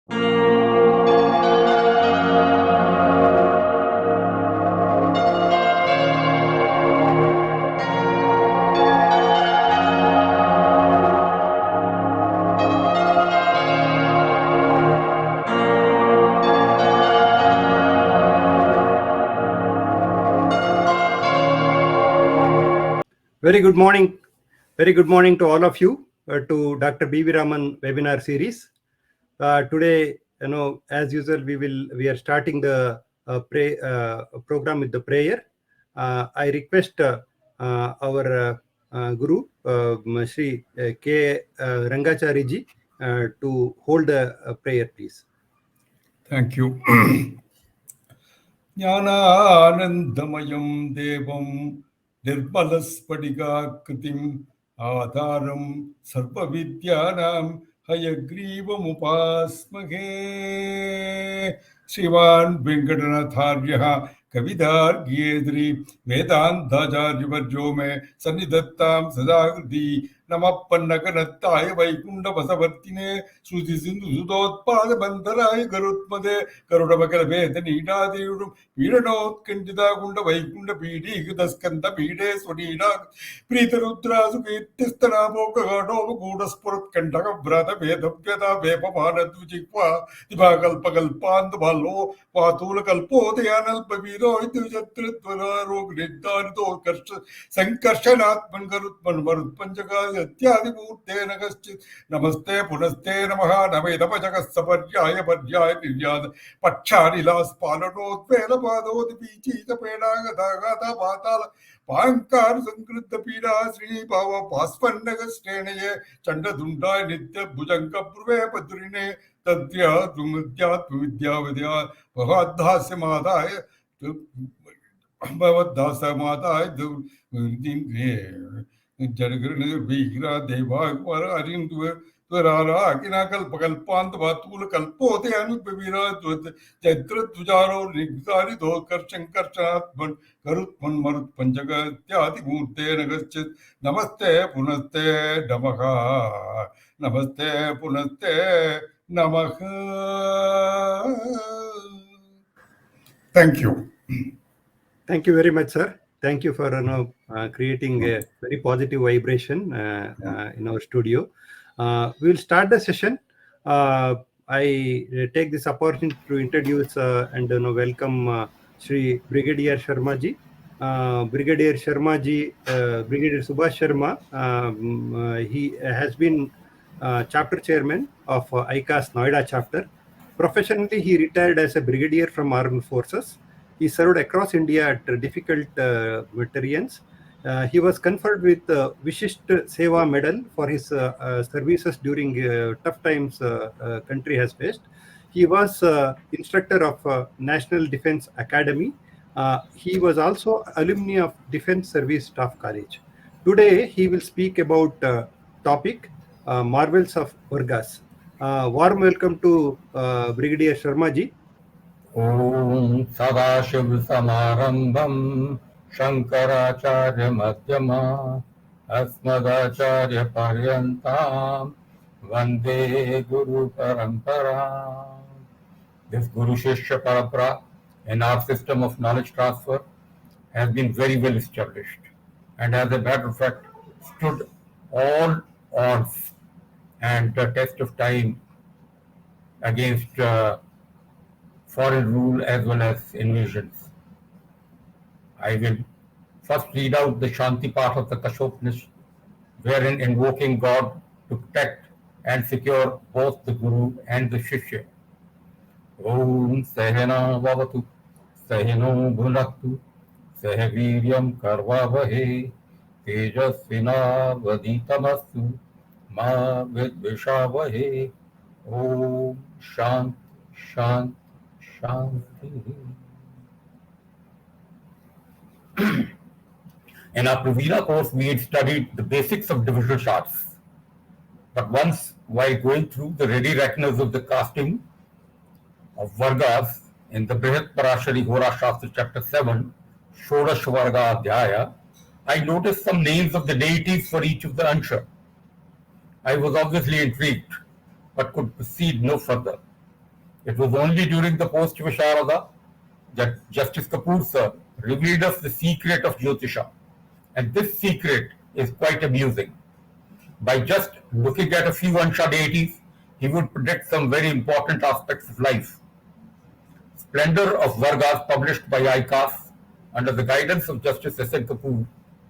Very good morning. Very good morning to all of you to Dr. B.V. Raman webinar series. Today, as usual, we are starting the program with the prayer. I request our Guru, Shri K. Rangachari ji, to hold the prayer, please. Thank you. Jnananandamayam devam nirmalasphatigaकृतिम् आधारं सर्वविद्यानां हयग्रीवम् उपास्महे श्रीवान् वेंकटनाथार्यः कवितार्किकेसरी वेदान्ताचार्यवर्यो मे सन्निधत्तां सदा हृदि नमः पन्नगनत्ताय वैकुण्ठवसवर्तिने श्रुतिसिन्धुसुतोत्पादबन्धराय गरुत्मदे करुणमकरवेदनीडादेयुडुं पीडनोत्कण्ठिताकुण्ड वैकुण्ठपीडीकृतस्कन्धपीडे स्वनीडा प्रीतरुद्रासुकीर्तिस्तनाभोगघाटोपगूढस्फुरत्कण्ठकव्रातवेदव्यता वेपमानद्विजिह्वा दिवाकल्पकल्पान्तबालो वातूलकल्पोदयानल्पवीरो द्विजत्रिद्वरारोगनिर्धारितोत्कर्ष सङ्कर्षणात्मन् गरुत्मन् मरुत्पञ्चकायत्यादिमूर्ते न कश्चित् नमस्ते पुनस्ते नमः नमेदपजगः सपर्याय पर्याय निर्यात पक्षानिलास्पालनोद्वेलपादोदिपीचीतपेडागदागादा पाताल पांकार संकृत पीडा श्रीभाव पास्पन्नग श्रेणये चंडदुंडाय नित्य भुजंग ब्रुवे पद्रिने तद्यात्मविद्या भगवद्दास्य माताय भगवद्दासमाताय वीरा देवार अरिंदु त्वराराकिना कल्पकल्पांत वातूल कल्पोते अनुपवीरा चैत्रध्वजारो निग्धारितो कर्षणात्मन् करुत्मन् मरुत्पञ्चक इत्यादि मूर्ते न कश्चित् नमस्ते पुनस्ते नमः नमस्ते पुनस्ते नमः. Thank you. Thank you very much, sir. Thank you for creating a very positive vibration in our studio. We will start the session. I take this opportunity to introduce and welcome Shri Brigadier Sharma ji. Brigadier Sharma ji, Brigadier Subhash Sharma, he has been chapter chairman of ICAS Noida chapter. Professionally, he retired as a brigadier from Armed Forces. He served across India at difficult terrains. He was conferred with Vishisht Seva Medal for his services during tough times country has faced. He was instructor of National Defence Academy. He was also alumni of Defence Service Staff College. Today, he will speak about topic Marvels of Vargas. Warm welcome to Brigadier Sharma ji. Om Sadashiv Samarambham Shankaracharya Madhyama Asmadacharya Paryantam Vande Guru Parampara. This Guru Shishya Parampara in our system of knowledge transfer has been very well established and as a matter of fact stood all odds and the test of time against foreign rule as well as invasions. I will first read out the Shanti part of the Kashopanishad, wherein invoking God to protect and secure both the Guru and the Shishya. Om Sahana Vavatu Sahino Bhunaktu Sahaviryam Karvavahe Tejasvina Vaditamastu Ma Vidvishavahe. Om Shant Shant Shanti. In our Pravina course, we had studied the basics of divisional charts. But once, while going through the ready reckoners of the casting of Vargas in the Brihat Parashari Hora Shastra chapter 7, Shodash Varga Adhyaya, I noticed some names of the deities for each of the Ansha. I was obviously intrigued, but could proceed no further. It was only during the post-Visharada that Justice Kapoor sir revealed us the secret of Jyotisha. And this secret is quite amusing. By just looking at a few Ansha deities, he would predict some very important aspects of life. Splendor of Vargas, published by ICAS under the guidance of Justice S.N. Kapoor,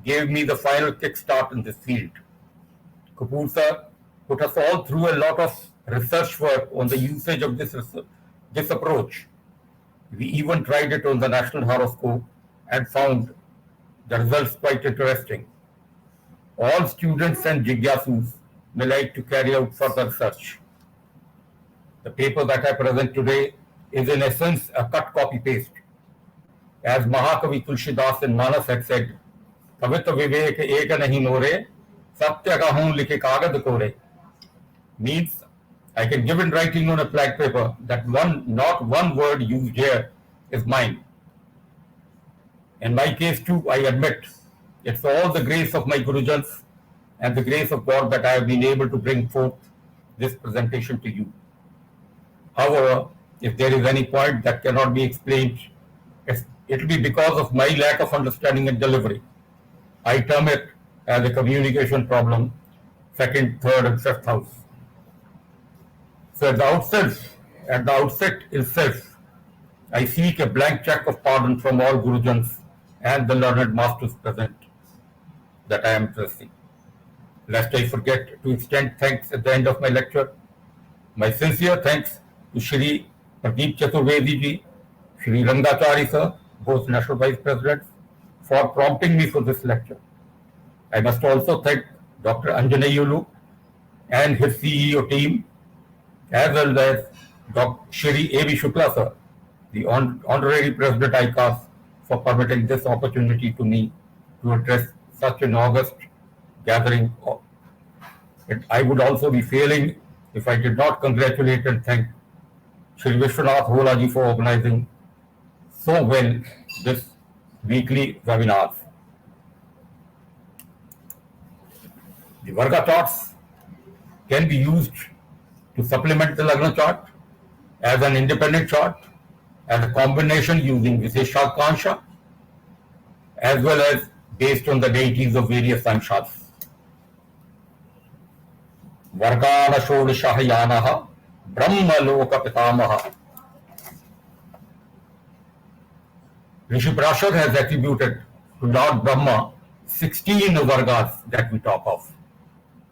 gave me the final kickstart in this field. Kapoor sir put us all through a lot of research work on the usage of this approach. We even tried it on the national horoscope and found the results quite interesting. All students and jigyasus may like to carry out further research. The paper that I present today is in essence a cut copy paste. As Mahakavi Tulsidas in Manas had said, Kavita Vivek Eka Nahi More, Satya Kahun Like Kagad Kore. Means I can give in writing on a flag paper that not one word used here is mine. In my case too, I admit, it's all the grace of my Gurujans and the grace of God that I have been able to bring forth this presentation to you. However, if there is any point that cannot be explained, it will be because of my lack of understanding and delivery. I term it as a communication problem, second, third, and fifth house. So at the outset itself, I seek a blank check of pardon from all Gurujans and the learned masters present that I am addressing. Lest I forget to extend thanks at the end of my lecture. My sincere thanks to Shri Pradeep Chaturvedi ji, Shri Rangachari sir, both National Vice Presidents, for prompting me for this lecture. I must also thank Dr. Anjaneyulu and his CEO team, as well as Dr. Shri A.B. Shukla sir, the Honorary President ICAS, for permitting this opportunity to me to address such an august gathering. I would also be failing if I did not congratulate and thank Shri Vishwanath Hola ji for organizing so well this weekly webinars. The Varga charts can be used to supplement the Lagna chart as an independent chart, as a combination using Visheshakansha, as well as based on the deities of various Anshas. Vargana Shodashahayanaha Brahma Loka Pitamaha. Rishi Parashar has attributed to Lord Brahma 16 Vargas that we talk of.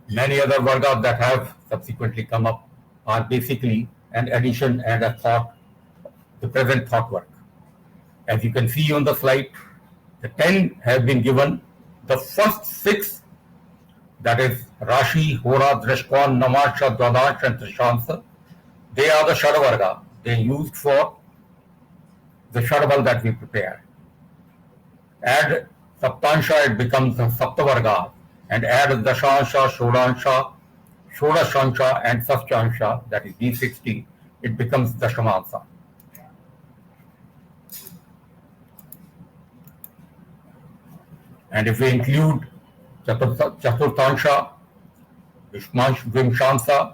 Many other Vargas that have subsequently come up are basically an addition and a thought, the present thought work. As you can see on the slide, the 10 have been given. The first 6, that is Rashi, Hora, Drishkon, Namasha, Dwadash, and Trishansha, they are the Shadavarga. They are used for the Shadabal that we prepare. Add Saptansha, it becomes the Saptavarga. And add Dashansha, Shodansha, Shodashansha, and Sashchansha, that is D60, it becomes Dashamansa. And if we include Chaturtansha, Vimshansha,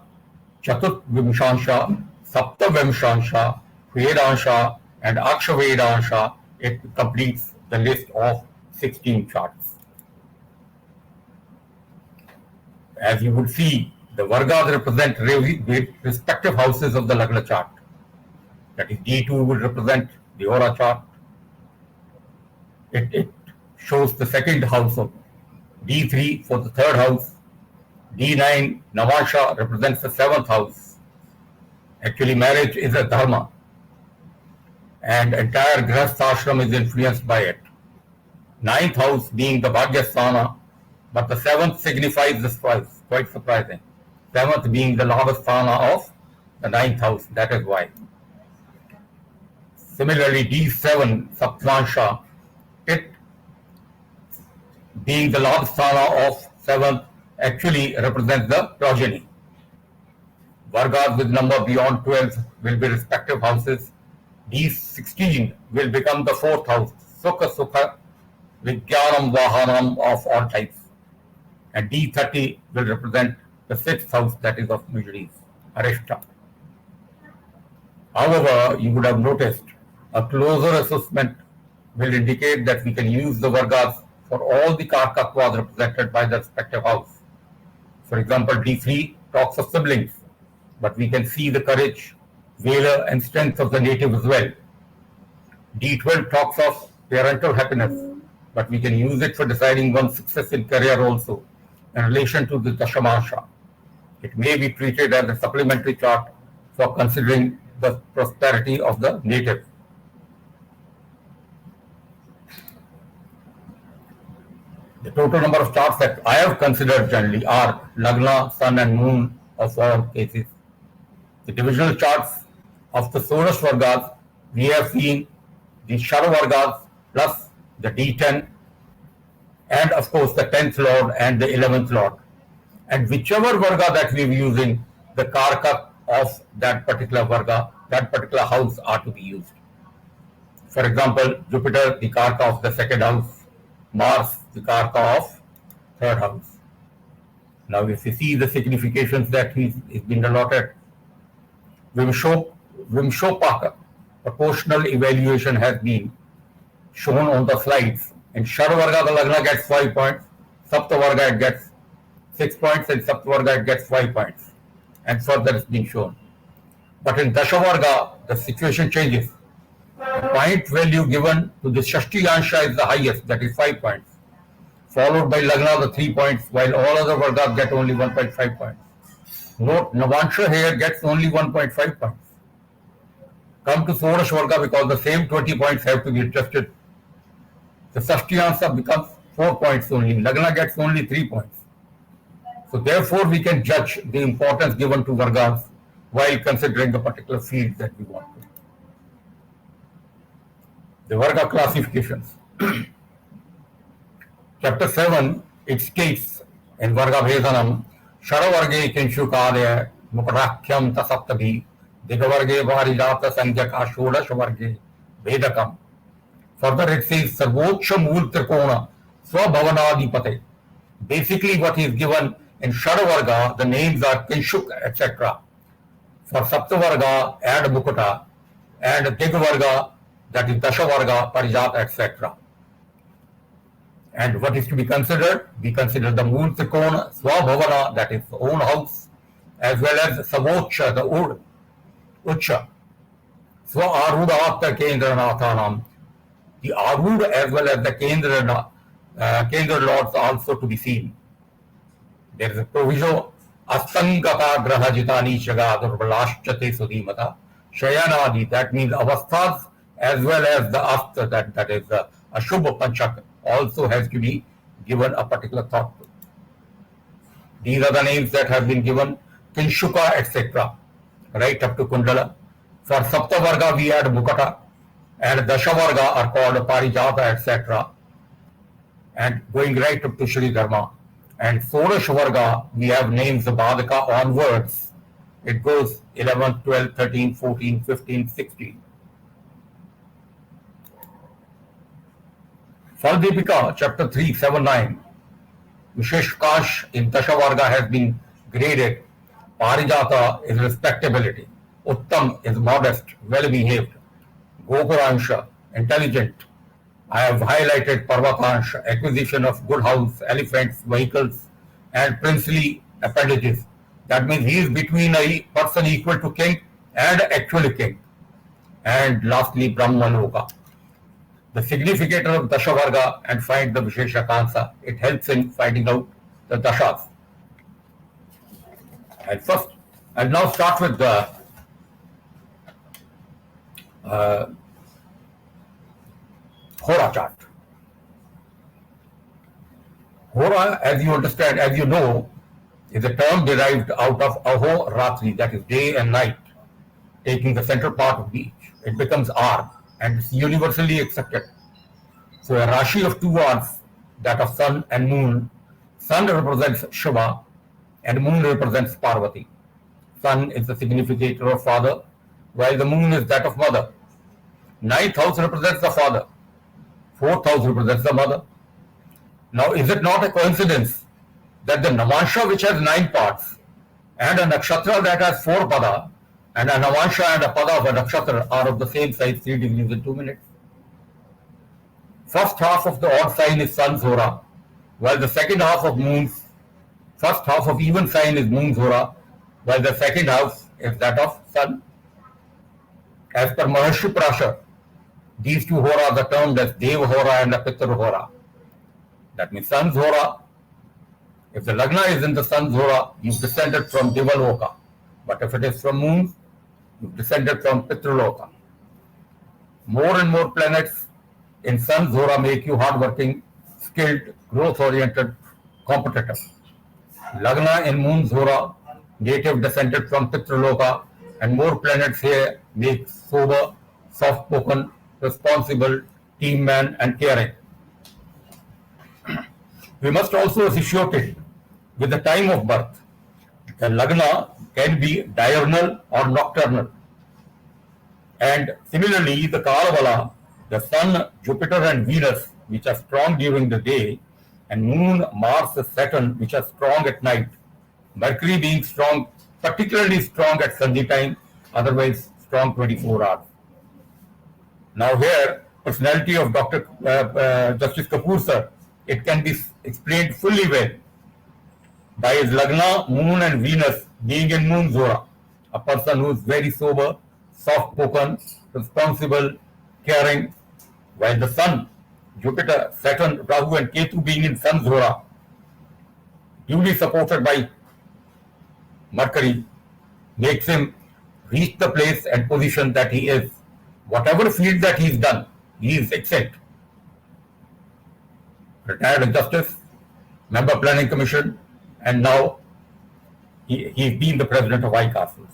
Chaturvimshansha, Saptavimshansha, Vedansha, and Akshavedansha, it completes the list of 16 charts. As you would see, the Vargas represent respective houses of the Lagna chart. That is, D2 will represent the Hora chart. It shows the second house of D3 for the third house. D9, Namasha, represents the 7th house. Actually, marriage is a dharma, and entire Grihastha ashram is influenced by it. 9th house being the Bhagyasthana, but the 7th signifies the spice, quite surprising. 7th being the Lavasthana of the 9th house, that is why. Similarly, D7, Saptansha, it being the Lavasthana of 7th, actually represents the progeny. Vargas with number beyond 12 will be respective houses. D16 will become the 4th house, Sukha Sukha, Vijnanam Vahanam of all types. And D30 will represent the 6th house, that is of miseries, Arishta. However, you would have noticed a closer assessment will indicate that we can use the Vargas for all the Karkattvas represented by the respective house. For example, D3 talks of siblings, but we can see the courage, valor, and strength of the native as well. D12 talks of parental happiness, but we can use it for deciding one's success in career also in relation to the Dashamasha. It may be treated as a supplementary chart for considering the prosperity of the native. The total number of charts that I have considered generally are Lagna, Sun and Moon of all cases. The divisional charts of the Sorash Vargas, we have seen the Shara Vargas plus the D10 and of course the 10th Lord and the 11th Lord. And whichever Varga that we are using, the Karka of that particular Varga, that particular house are to be used. For example, Jupiter, the Karka of the second house, Mars, the Karka of third house. Now, if you see the significations that he's been allotted, Vimshopaka proportional evaluation has been shown on the slides. In Sharavarga, the Lagna gets 5 points, Saptavarga it gets 6 points, and Saptavarga it gets 5 points. And further it's been shown. But in Dashavarga, the situation changes. The point value given to the Shashti Ansha is the highest, that is 5 points. Followed by Lagna, the 3 points, while all other Vargas get only 1.5 points. Note, Navansha here gets only 1.5 points. Come to Sorash Varga because the same 20 points have to be adjusted. The Shashti Ansha becomes 4 points only. Lagna gets only 3 points. So therefore, we can judge the importance given to Vargas while considering the particular field that we want to. The Varga classifications. Chapter 7, it states in Varga Bhedanam, Sharavarge Kinshukadaya Mukrakhyam Tasaptabhi Digavarge Varijata Sanjaka Shodash Varge Vedakam. Further it says Sarvocha Mool Trikona Swabhavanadipate. Basically what is given in Sharavarga, the names are Kinshuk, etc. For Saptavarga, add Mukata, and Digavarga, that is Dashavarga, Parijata, etc. And what is to be considered? We consider the Mool Trikona, Swabhavana, that is the own house, as well as Savocha, the old Ucha. Swa Arudha Kendra Nathanam. The Arudha as well as the Kendra Lords also to be seen. There is a provision Astangata Grahajitani Shagadur Balashchate Sudimata Shayanadi, that means Avasthas as well as the Asta, that is the Ashubha Panchak, also has to be given a particular thought to. These are the names that have been given, Kinshuka, etc. right up to Kundala. For Saptavarga we add Mukata, and Dashavarga are called Parijata, etc. And going right up to Shri Dharma. And Sorash Varga, we have names of Badaka onwards. It goes 11, 12, 13, 14, 15, 16. Faldipika, chapter 3, 7, 9. Visheshkash in Dashavarga has been graded. Parijata is respectability. Uttam is modest, well behaved. Gokuransha, intelligent. I have highlighted Parvatansha, acquisition of good house, elephants, vehicles, and princely appendages. That means he is between a person equal to king and actually king. And lastly, Brahmaloka. The significator of Dashavarga and find the Visheshakansa. It helps in finding out the Dashas. And first, I'll now start with the Hora chart. Hora, as you understand, as you know, is a term derived out of Aho Ratri, that is day and night, taking the central part of each. It becomes R and it's universally accepted. So a Rashi of 2 Rs, that of Sun and Moon. Sun represents Shiva and Moon represents Parvati. Sun is the significator of father, while the Moon is that of mother. 9th house represents the father. 4th house represents the mother. Now, is it not a coincidence that the Namansha, which has 9 parts, and a Nakshatra that has 4 pada, and a Navansha and a Pada of a Nakshatra are of the same size, 3 degrees and 2 minutes. First half of the odd sign is Sun's Hora, while the second half of Moon's, first half of even sign is Moon's Hora, while the second half is that of Sun. As per Maharshi Prasha, these two Horas are termed as Deva Hora and a Pitra Hora. That means Sun's Hora. If the Lagna is in the Sun's Hora, you've descended from Devaloka. But if it is from Moon, you've descended from Pitraloka. More and more planets in Sun's Hora make you hardworking, skilled, growth-oriented, competitive. Lagna in Moon's Hora, native descended from Pitraloka, and more planets here make sober, soft-spoken, responsible, team man, and caring. We must also associate it with the time of birth. The Lagna can be diurnal or nocturnal. And similarly, the Kalavala, the Sun, Jupiter, and Venus, which are strong during the day, and Moon, Mars, Saturn, which are strong at night. Mercury being strong, particularly strong at Sandhi time, otherwise strong 24 hours. Now here, personality of Dr. Justice Kapoor sir, it can be explained fully well by his Lagna, Moon and Venus being in Moon's Hora, a person who is very sober, soft-spoken, responsible, caring, while the Sun, Jupiter, Saturn, Rahu and Ketu being in Sun's Hora, duly supported by Mercury, makes him reach the place and position that he is. Whatever field that he's done, he is excellent. Retired justice, member planning commission, and now he's been the president of ICASL.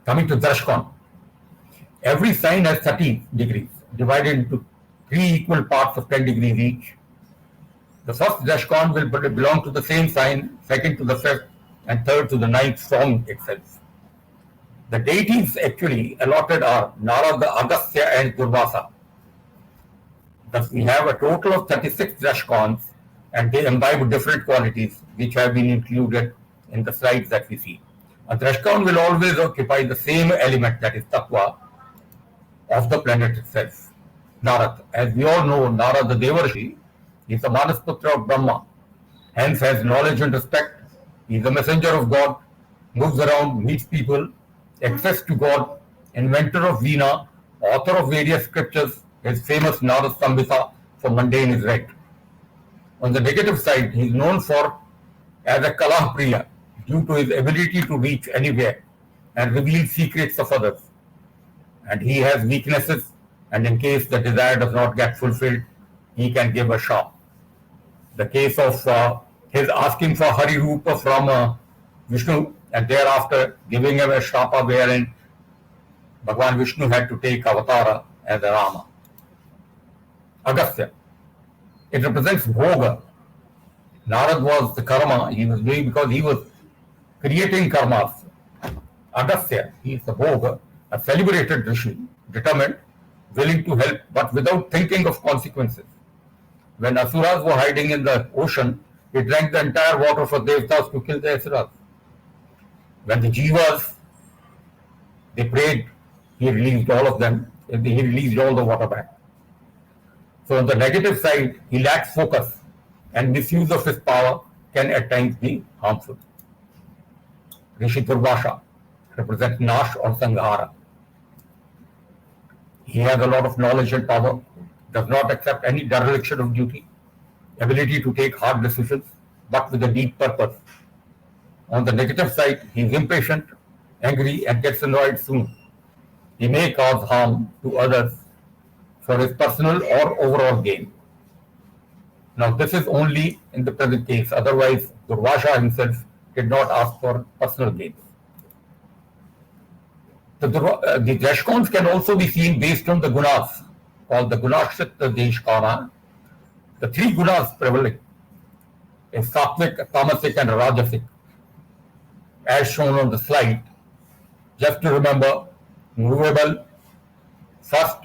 Coming to Drashkon, every sign has 30 degrees, divided into 3 equal parts of 10 degrees each. The first Drashkon will belong to the same sign, second to the 5th, and third to the 9th song itself. The deities actually allotted are Narada, Agastya, and Durvasa. Thus, we have a total of 36 Drashkons, and they imbibe different qualities, which have been included in the slides that we see. A Drashkon will always occupy the same element, that is Tattva, of the planet itself. Narad, as we all know, Narad the Devarshi is the Manasputra of Brahma, hence has knowledge and respect. He is a messenger of God, moves around, meets people, access to God, inventor of Veena, author of various scriptures. His famous Narad Samhita for mundane is read. On the negative side, he is known for as a Kalah Priya due to his ability to reach anywhere and reveal secrets of others. And he has weaknesses, and in case the desire does not get fulfilled, he can give a shop. The case of his asking for Hari Rupa from Vishnu and thereafter giving him a shapa wherein Bhagavan Vishnu had to take avatara as a Rama. Agastya. It represents Bhoga. Narad was the karma he was doing because he was creating karmas. Agastya, he is the Bhoga, a celebrated Rishi, determined, willing to help, but without thinking of consequences. When Asuras were hiding in the ocean, he drank the entire water for Devatas to kill the Asuras. When the Jivas, they prayed, he released all of them, and he released all the water back. So on the negative side, he lacks focus, and misuse of his power can at times be harmful. Rishi Durvasha represents Nash or Sanghara. He has a lot of knowledge and power, does not accept any dereliction of duty, ability to take hard decisions, but with a deep purpose. On the negative side, he is impatient, angry, and gets annoyed soon. He may cause harm to others for his personal or overall gain. Now, this is only in the present case. Otherwise, Durvasha himself did not ask for personal gains. The Drashkons can also be seen based on the gunas, called the Gunashita Deshkana. The 3 gunas prevalent is Sattvic, Tamasic, and Rajasic, as shown on the slide. Just to remember, movable, first,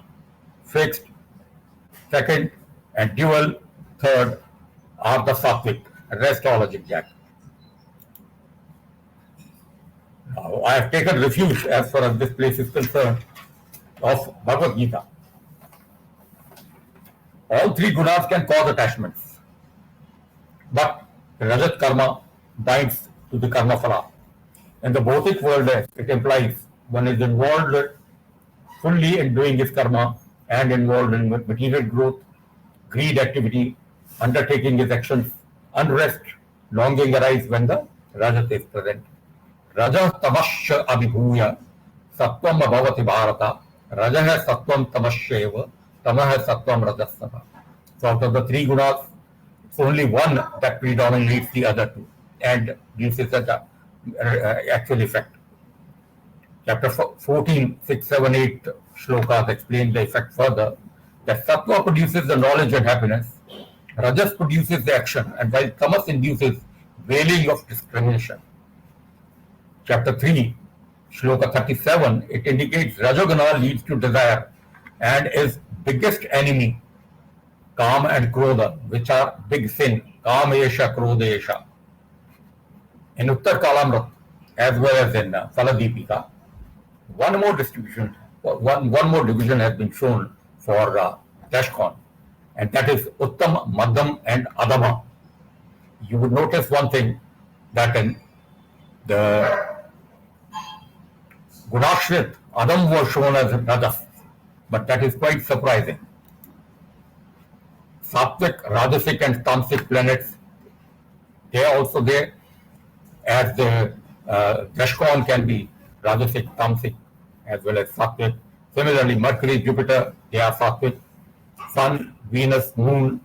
fixed, second, and dual, third, are the Sattvic. The rest all are zigzag. I have taken refuge, as far as this place is concerned, of Bhagavad Gita. All three gunas can cause attachments, but Rajat karma binds to the karma phala. In the Bhautik world, it implies one is involved fully in doing his karma and involved in material growth, greed activity, undertaking his actions, unrest, longing arise when the Rajat is present. Raja tamasya abhibhuya sattvam abhavati bharata. Raja hai sattvam tamasya eva, tamah hai sattvam rajasana. So out of the three gunas, it's only one that predominates the other two and gives it such a actual effect. Chapter 14, 6, 7, 8 shlokas explain the effect further. That sattva produces the knowledge and happiness, rajas produces the action, and while tamas induces veiling of discrimination. Chapter 3, shloka 37, it indicates rajoguna leads to desire and is biggest enemy, Kam and Krodha, which are big sin, Kamesha, Krodesha. In Uttar Kalamrat, as well as in Faladipika, one more division has been shown for Dashkon, and that is Uttam, Madham, and Adama. You would notice one thing, that in the Gunashrit, Adam was shown as Rajas, but that is quite surprising. Sattvic, Rajasic, and Tamasic planets, they are also there, as the Dashkon can be Rajasic, Tamasic, as well as Sattvic. Similarly, Mercury, Jupiter, they are Sattvic. Sun, Venus, Moon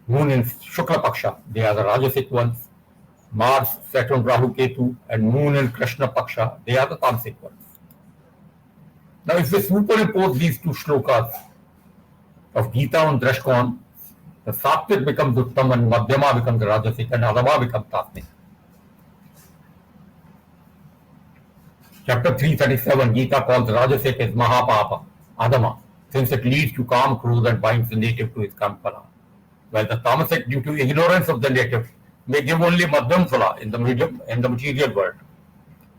in Shukla Paksha, they are the Rajasic ones. Mars, Saturn, Rahu, Ketu, and Moon in Krishna Paksha, they are the Tamasic ones. Now, if we superimpose these two shlokas of Gita on Dashkon, the Sattvic becomes Uttam and Madhyama becomes Rajasic and Adama becomes Tamasic. Chapter 337, Gita calls Rajasic as Mahapapa, Adama, since it leads to Kam, Krodha, and binds the native to his karma phala. While the Tamasic, due to ignorance of the native, may give only Madhyam phala in the material world.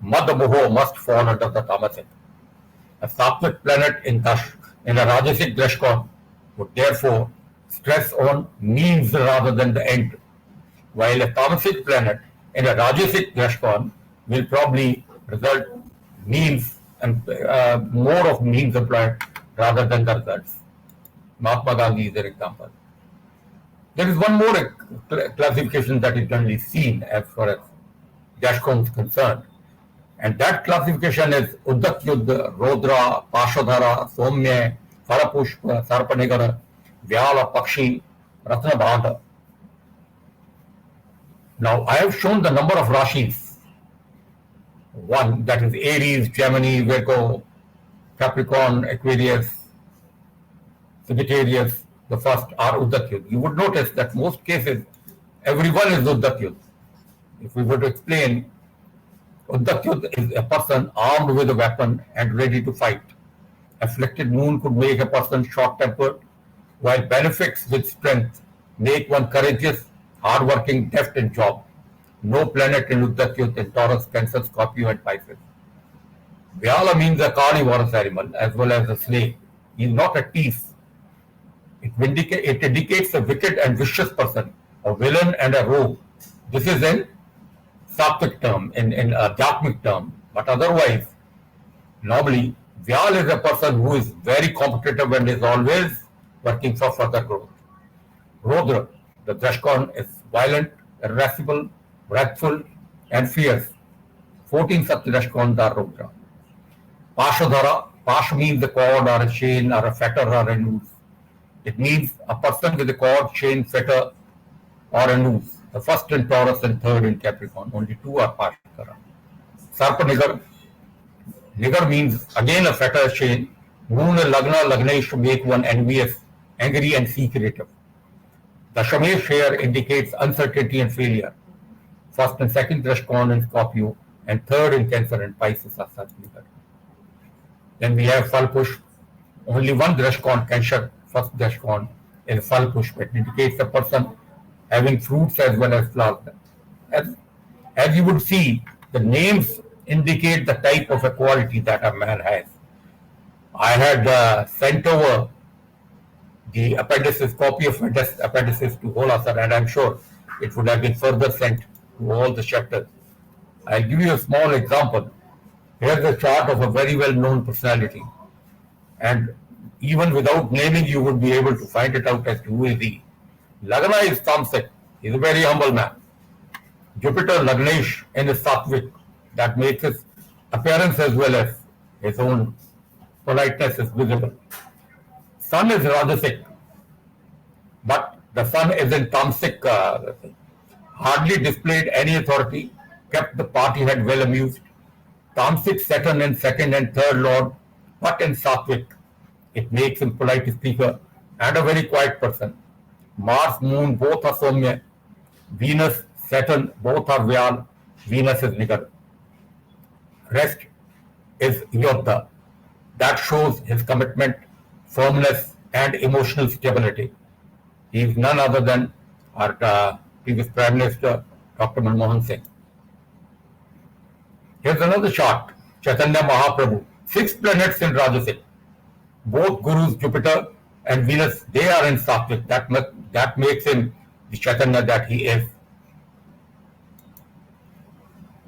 Madhamoho must fall under the Tamasic. A Sattvic planet in a Rajasic Dashkon would therefore stress on means rather than the end, while a Tamasic planet in a Rajasic Dashkon will probably result means and more of means employed rather than the results. Mahatma Gandhi is an example. There is one more classification that is generally seen as far as Dashkon is concerned, and that classification is Uddakyuddha, Rodra, Pashadhara, Somya, Falapushpa, Sarpanigara, Vyala, Pakshi, Ratnabhanda. Now, I have shown the number of Rashis. One, that is Aries, Gemini, Virgo, Capricorn, Aquarius, Sagittarius, the first are Uddakyud. You would notice that most cases, everyone is Uddakyud. If we were to explain, Uddakyud is a person armed with a weapon and ready to fight. Afflicted moon could make a person short-tempered, while benefics with strength make one courageous, hard-working, deft in job. No planet in Uddakyud in Taurus, Cancer, Scorpio, and Pisces. Vyala means a carnivorous animal as well as a slave. He is not a thief. It indicates a wicked and vicious person, a villain and a rogue. This is in Sattvic term, in a Dhyatmic term. But otherwise, normally, Vyal is a person who is very competitive and is always working for further growth. Rodra, the Dashkon, is violent, irascible, wrathful, and fierce. 14 such Dashkons are Rodra. Pashadhara, Pash means a cord or a chain or a fetter or a noose. It means a person with a cord, chain, fetter, or a noose. The first in Taurus and third in Capricorn. Only two are Pashadhara. Sarpanigar. Nigar means again a fetter, chain. Moon and Lagna, Lagnesh to make one envious, angry, and secretive. The Shamesh here indicates uncertainty and failure. First and second Dashkon in Scorpio, and third in Cancer and Pisces are such Nigar. Then we have Falpush. Only one Dashkon can shut first Dashkon in Falpush, but indicates a person having fruits as well as flowers. As you would see, the names indicate the type of a quality that a man has. I had sent over the appendices, copy of appendices to Hola sir, and I'm sure it would have been further sent to all the chapters. I'll give you a small example. Here's a chart of a very well-known personality, and even without naming, you would be able to find it out as to who is he. Lagna is Tamsik. He's a very humble man. Jupiter Lagnesh in his Sattvic. That makes his appearance as well as his own politeness is visible. Sun is Rajasic, but the sun is in Tamsic. Hardly displayed any authority, kept the party head well amused. Tamsic Saturn in second and third lord, but in Sattvic. It makes him polite speaker and a very quiet person. Mars, Moon, both are Somya. Venus, Saturn, both are Vyal. Venus is Nigar. Rest is Yodha. That shows his commitment, firmness, and emotional stability. He is none other than our previous Prime Minister, Dr. Manmohan Singh. Here's another chart. Chaitanya Mahaprabhu. 6 planets in Rajasic. Both Gurus, Jupiter and Venus, they are in Sattvic. That makes him the Chaitanya that he is.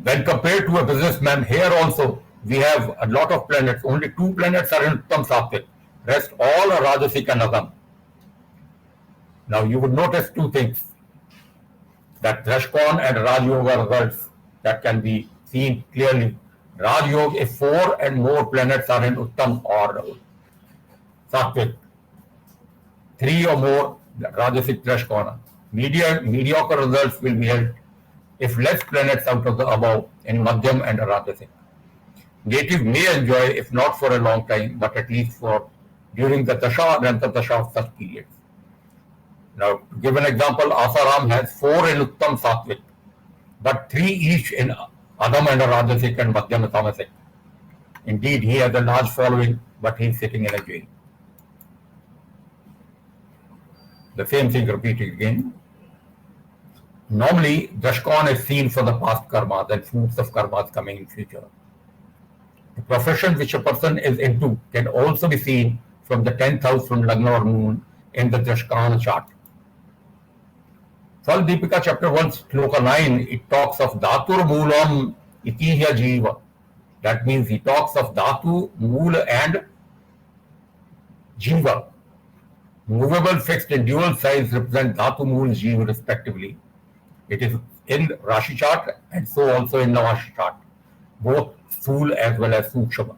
When compared to a businessman, here also we have a lot of planets. Only 2 planets are in Uttam Sattvic. Rest all are Rajasic and Agam. Now you would notice 2 things. That Drashkon and Raj Yoga results that can be seen clearly. Raj Yoga, if 4 and more planets are in Uttam or Sattvic, 3 or more Rajasic Drashkona. Mediocre results will be held if less planets out of the above in Madhyam and Rajasic. Native may enjoy, if not for a long time, but at least for during the Dasha and Antardasha of such periods. Now, to give an example, Asaram has 4 in Uttam Sattvic, but 3 each in Adam and Rajasic and Madhyam Tamasic. Indeed, he has a large following, but he is sitting in a jail. The same thing repeated again. Normally, Drashkon is seen for the past karmas and fruits of karmas coming in future. The profession which a person is into can also be seen from the 10th house from Lagna or Moon in the Drashkana chart. Fal Deepika chapter 1, Shloka 9, it talks of Dhatur Moolam Itihya Jiva. That means he talks of Dhatu, Mool and Jiva. Movable, fixed and dual signs represent Dhatu, Mool, Jiva respectively. It is in Rashi chart and so also in Navashi chart, both Sthul as well as Sukshama.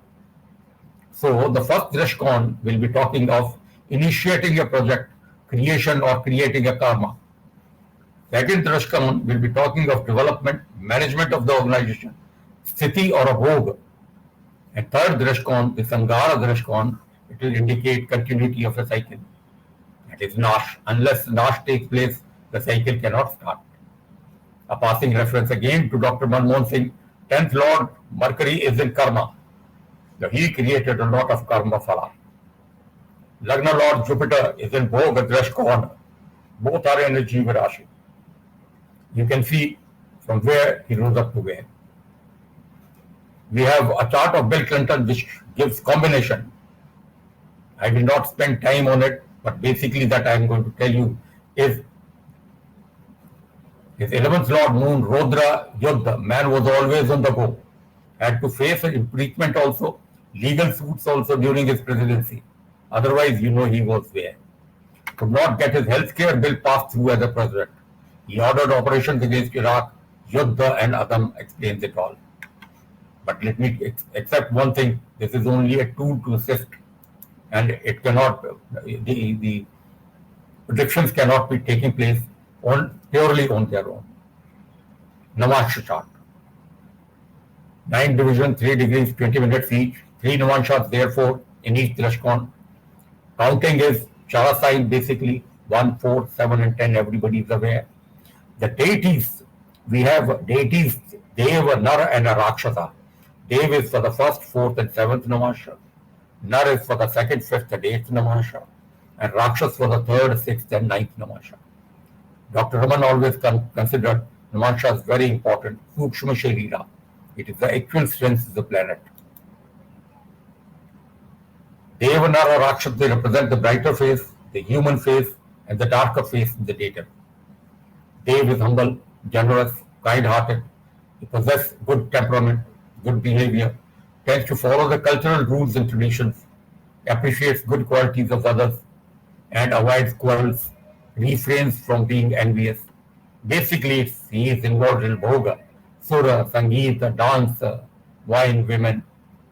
So the first Drashkon will be talking of initiating a project, creation or creating a karma. Second Drashkon will be talking of development, management of the organization, Sthiti or a bhog. And third Drashkon, the Sangara Drashkon, it will indicate continuity of a cycle. That is Nash. Unless Nash takes place, the cycle cannot start. A passing reference again to Dr. Manmohan Singh, 10th Lord Mercury is in karma. So he created a lot of karma phala. Lagna Lord Jupiter is in Bhoga Drashkon. Both are in the Jiva Rashi. You can see from where he rose up to where. We have a chart of Bill Clinton which gives combination. I will not spend time on it, but basically that I am going to tell you is his 11th Lord Moon, Rodra Yodha, man was always on the go. Had to face an impeachment also, legal suits also during his presidency. Otherwise, you know he was there. Could not get his health care bill passed through as a president. He ordered operations against Iraq. Yodha and Adam explains it all. But let me accept one thing. This is only a tool to assist. And it cannot, the predictions cannot be taking place purely on their own. Navansha chart. 9 division, 3 degrees, 20 minutes each. 3 Navanshas therefore in each Drashkon. Counting is Chara sign basically 1, 4, 7 and 10. Everybody is aware. The deities, we have deities, Deva, Nar and a Rakshasa. Dev is for the 1st, 4th and 7th Navansha. Nar is for the 2nd, 5th and 8th Navansha. And Rakshas for the 3rd, 6th and 9th Navansha. Dr. Raman always considered Navansha as very important. Sukshma Sharira. It is the actual strength of the planet. Deva, Nara, Rakshasa, they represent the brighter face, the human face, and the darker face in the data. Dev is humble, generous, kind-hearted. He possesses good temperament, good behavior, tends to follow the cultural rules and traditions, appreciates good qualities of others, and avoids quarrels, refrains from being envious. Basically, he is involved in bhoga, sura, sangeeta, dance, wine, women,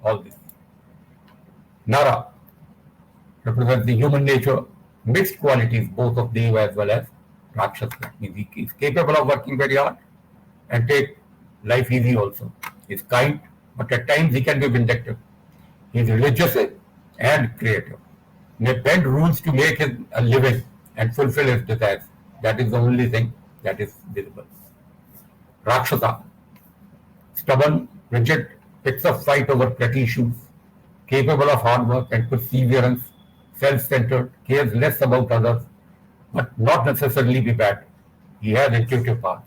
all this. Nara represents the human nature, mixed qualities both of Deva as well as Rakshasa. That means he is capable of working very hard and take life easy also. He is kind, but at times he can be vindictive. He is religious and creative. He may bend rules to make a living and fulfill his desires. That is the only thing that is visible. Rakshasa, stubborn, rigid, picks up fight over petty issues, capable of hard work and perseverance, self-centered, cares less about others, but not necessarily be bad. He has intuitive powers.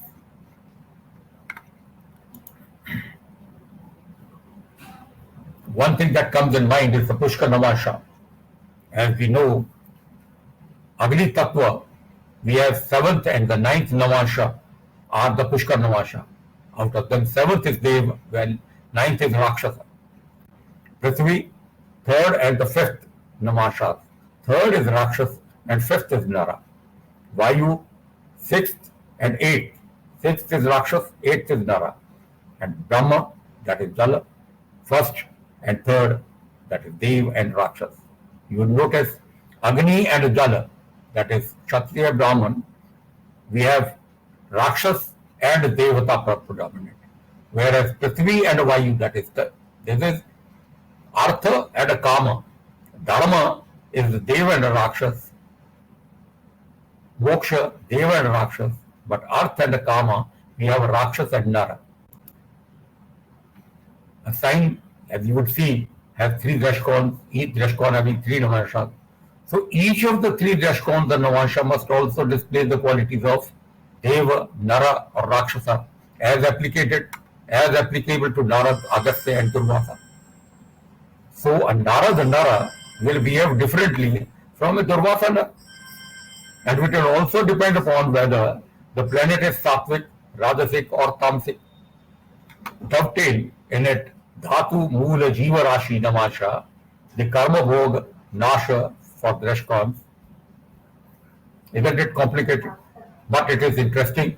One thing that comes in mind is the Pushkar Namasha. As we know, Agni Tattva, we have 7th and the 9th Namasha are the Pushkar Namasha. Out of them, 7th is Deva, while 9th is Rakshasa. Prithvi, 3rd and the 5th Namashas. 3rd is Rakshas and 5th is Nara. Vayu, 6th and 8th. 6th is Rakshas, 8th is Nara. And Brahma, that is Jala, 1st and 3rd, that is Dev and Rakshas. You will notice Agni and Jala, that is Kshatriya Brahman, we have Rakshas and Devata predominant. Whereas Prithvi and Vayu, that is this is Artha and Kama. Dharma is the Deva and Rakshas. Moksha, Deva and Rakshas. But Artha and Kama, we have Rakshas and Nara. A sign, as you would see, has 3 Drashkons, each Drashkon having 3 Namashas. So each of the 3 Drashkons, the Namasha, must also display the qualities of Deva, Nara or Rakshasa as applicable to Nara, Agastya and Durvasa. So a Nara, the Nara will behave differently from a Durvasa, and it will also depend upon whether the planet is Sattvic, Rajasic or Tamasic. Dovetail in it Dhatu, Moola, Jiva Rashi, Namasha, the Karma Bhog, Nasha for Drashkons. Isn't it complicated? But it is interesting.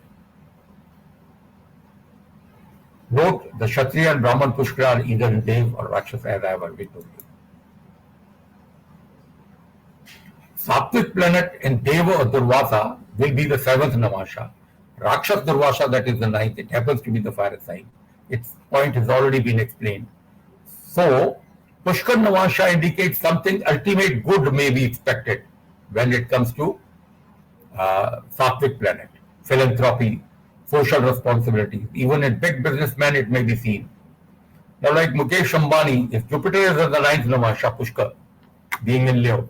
Note the Kshatriya and Brahman Pushkar are either in Dev or Rakshas, as I have already told you. Sattvic planet in Deva or Durvasa will be the 7th Namasha. Rakshas Durvasa, that is the 9th, it happens to be the fire sign. Its point has already been explained. So, Pushkar Namasha indicates something ultimate good may be expected when it comes to Sattvic planet, philanthropy, social responsibility. Even in big businessmen, it may be seen. Now, like Mukesh Ambani, if Jupiter is in the 9th Namasha, Pushkar, being in Leo,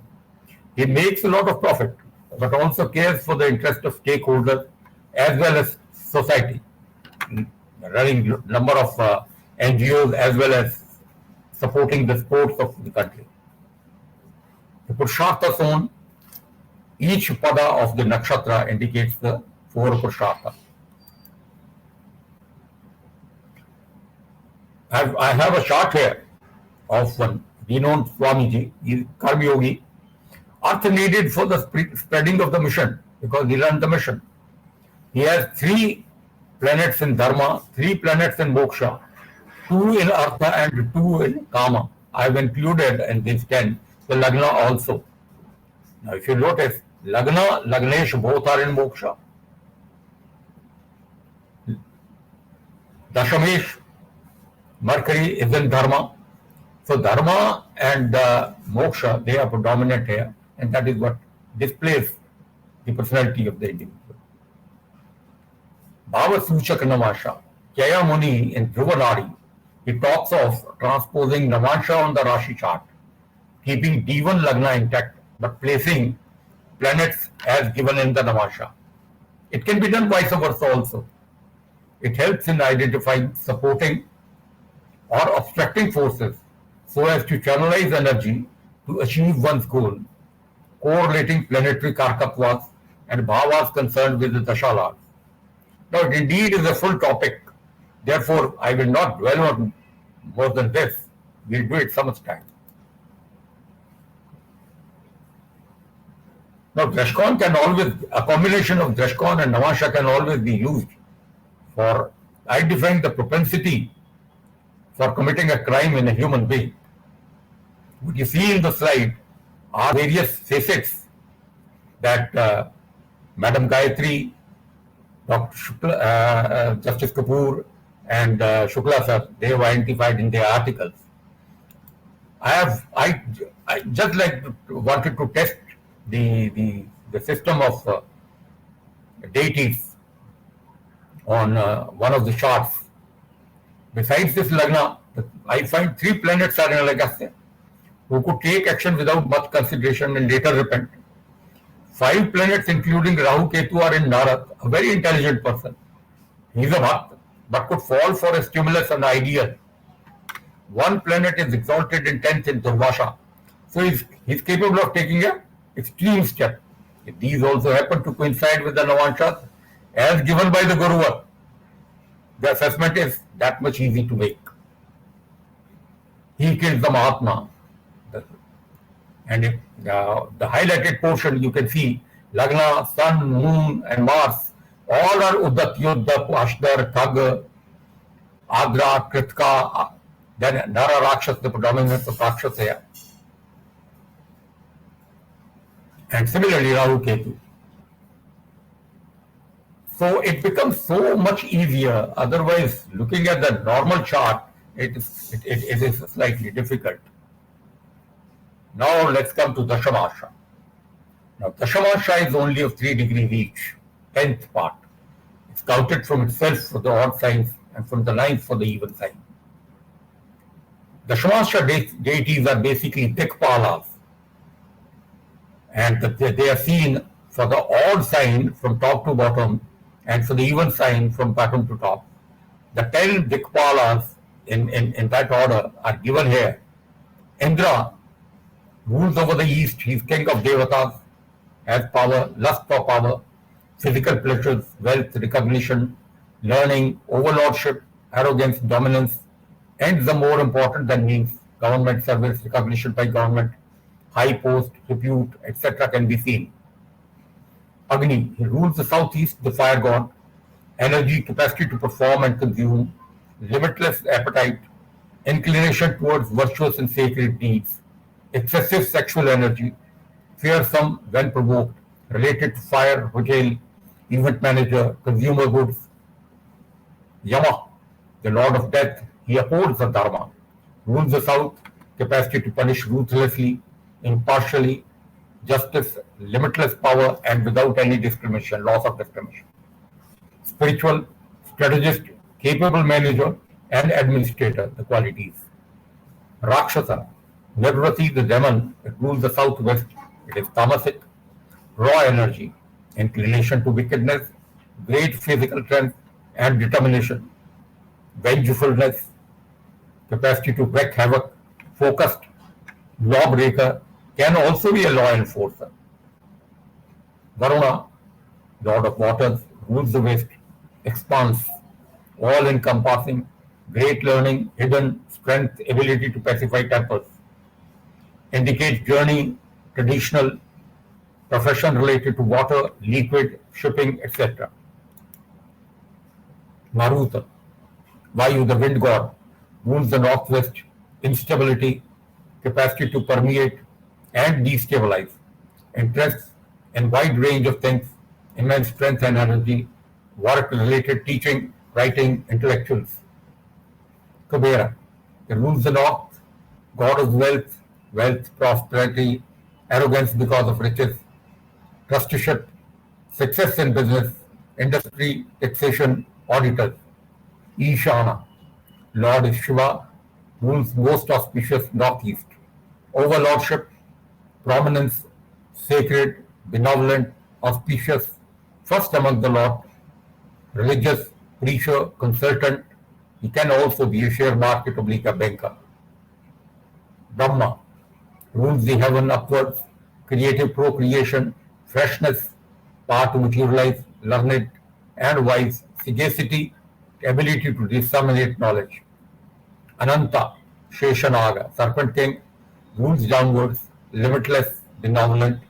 he makes a lot of profit, but also cares for the interest of stakeholders as well as society, running number of NGOs as well as supporting the sports of the country. The Purushartha zone, each pada of the nakshatra indicates the 4 Purusharthas. I have a chart here of one renowned Swamiji, he is Karma Yogi. Artha needed for the spreading of the mission, because he runs the mission. He has 3 planets in Dharma, 3 planets in Moksha, 2 in Artha and 2 in Kama. I have included in these 10 the Lagna also. Now if you notice, Lagna, Lagnesh both are in Moksha. Dashamesh, Mercury is in Dharma. So Dharma and Moksha, they are predominant here, and that is what displays the personality of the individual. Bhava Suchak Namasha, Jaya Muni in Dhruvanadi, he talks of transposing Namasha on the Rashi chart, keeping D1 Lagna intact, but placing planets as given in the Namasha. It can be done vice versa also. It helps in identifying, supporting or obstructing forces so as to channelize energy to achieve one's goal, correlating planetary karkattvas and bhavas concerned with the dashalas. Now, it indeed is a full topic. Therefore, I will not dwell on more than this. We'll do it some other time. Now, Dreshkon can always, a combination of Dreshkon and Namasha can always be used for identifying the propensity for committing a crime in a human being. What you see in the slide are various facets that Madam Gayatri, Dr. Shukla, Justice Kapoor, and Shukla sir, they have identified in their articles. I just wanted to test the system of deities on one of the charts. Besides this Lagna, I find 3 planets are in Agastya who could take action without much consideration and later repent. 5 planets, including Rahu Ketu, are in Narad, a very intelligent person. He is a bhakt, but could fall for a stimulus and ideal. 1 planet is exalted in 10th in Durvasha, so he's capable of taking an extreme step. If these also happen to coincide with the Navanshas, as given by the Guru, the assessment is that much easy to make. He kills the Mahatma. And if the highlighted portion you can see, Lagna, Sun, Moon and Mars, all are Uddat, Yodda, Ashdar, Thag, Agra, Kritka, then Nara Rakshas, the predominance of Rakshasaya. And similarly Rahu Ketu. So it becomes so much easier. Otherwise, looking at the normal chart, it is slightly difficult. Now let's come to Dashamasha. Now Dashamasha is only of 3 degrees each, 10th part. It's counted from itself for the odd signs and from the 9th for the even sign. Dashamasha deities are basically Dikpalas, and they are seen for the odd sign from top to bottom and for the even sign from bottom to top. The 10 Dikpalas in that order are given here. Indra rules over the east. He is king of Devatas, has power, lust for power, physical pleasures, wealth, recognition, learning, overlordship, arrogance, dominance, and the more important than means, government service, recognition by government, high post, repute, etc. can be seen. Agni, he rules the southeast, the fire god, energy, capacity to perform and consume, limitless appetite, inclination towards virtuous and sacred deeds, excessive sexual energy, fearsome when provoked, related to fire, hotel, event manager, consumer goods. Yama, the lord of death, he upholds the dharma, rules the south, capacity to punish ruthlessly, impartially, justice, limitless power and without any discrimination, loss of discrimination. Spiritual, strategist, capable manager and administrator, the qualities. Rakshasa, Nirvrati, the demon, it rules the southwest, it is tamasic, raw energy, inclination to wickedness, great physical strength and determination, vengefulness, capacity to wreak havoc, focused, lawbreaker, can also be a law enforcer. Varuna, lord of waters, rules the west, expanse, all-encompassing, great learning, hidden strength, ability to pacify tempers. Indicates journey, traditional, profession related to water, liquid, shipping, etc. Maruta, Vayu, the wind god, rules the northwest, instability, capacity to permeate and destabilize, interests in wide range of things, immense strength and energy, work-related teaching, writing, intellectuals. Kubera, he rules the north, god of wealth, prosperity, arrogance because of riches, trusteeship, success in business, industry, taxation, auditors. Ishana, Lord is Shiva, rules most auspicious northeast, overlordship, prominence, sacred, benevolent, auspicious, first among the lot, religious, preacher, consultant, He can also be a share market oblique a banker. Brahma rules the heaven upwards, creative procreation, freshness, power to materialize, learned and wise, sagacity, ability to disseminate knowledge. Ananta, Sheshanaga, serpent king, rules downwards, limitless, benevolent,